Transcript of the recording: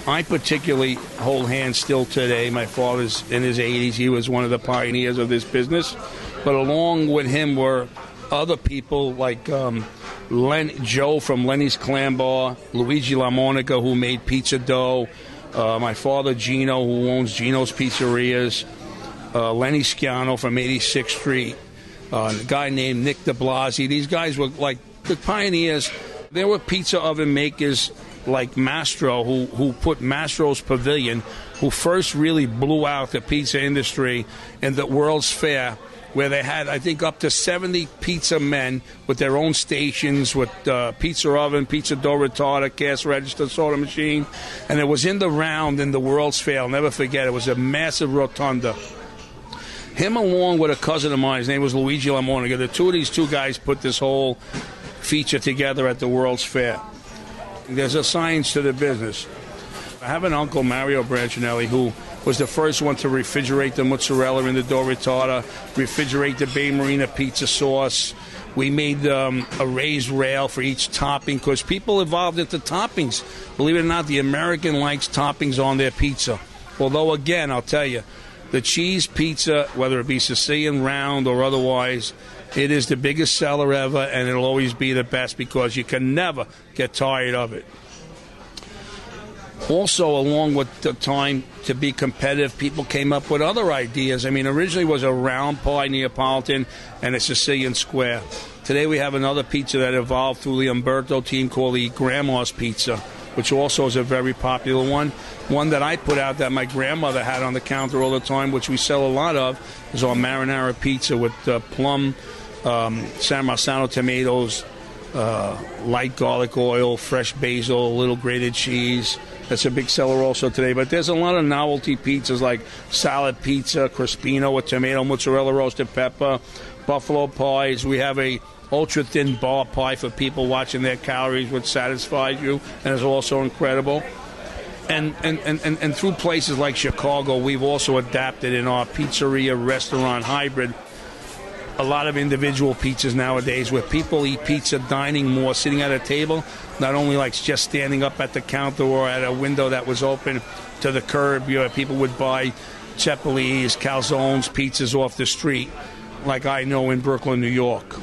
I particularly hold hands still today. My father's in his 80s. He was one of the pioneers of this business. But along with him were other people like Joe from Lenny's Clam Bar, Luigi LaMonica, who made pizza dough, my father Gino, who owns Gino's Pizzerias, Lenny Schiano from 86th Street, a guy named Nick de Blasi. These guys were like the pioneers. There were pizza oven makers like Mastro, who put Mastro's Pavilion, who first really blew out the pizza industry in the World's Fair, where they had, I think, up to 70 pizza men with their own stations, with pizza oven, pizza dough retarder, cash register, soda machine. And it was in the round in the World's Fair. I'll never forget. It was a massive rotunda. Him along with a cousin of mine, his name was Luigi LaMonica. The two of these two guys put this whole feature together at the World's Fair. There's a science to the business. I have an uncle, Mario Branchinelli, who was the first one to refrigerate the mozzarella in the dough retarder, refrigerate the Bay Marina pizza sauce. We made a raised rail for each topping because people evolved into toppings. Believe it or not, the American likes toppings on their pizza. Although, again, I'll tell you, the cheese pizza, whether it be Sicilian round or otherwise, it is the biggest seller ever, and it'll always be the best because you can never get tired of it. Also, along with the time to be competitive, people came up with other ideas. I mean, originally it was a round pie Neapolitan and a Sicilian square. Today we have another pizza that evolved through the Umberto team called the Grandma's Pizza, which also is a very popular one. One that I put out that my grandmother had on the counter all the time, which we sell a lot of, is our marinara pizza with plum, San Marzano tomatoes, light garlic oil, fresh basil, a little grated cheese. That's a big seller also today. But there's a lot of novelty pizzas like salad pizza, Crispino with tomato, mozzarella, roasted pepper, buffalo pies. We have a ultra-thin bar pie for people watching their calories, which satisfies you and is also incredible. And through places like Chicago, we've also adapted in our pizzeria-restaurant hybrid a lot of individual pizzas nowadays where people eat pizza dining more, sitting at a table, not only like just standing up at the counter or at a window that was open to the curb. You know, people would buy Ceppoli's, calzones, pizzas off the street, like I know in Brooklyn, New York.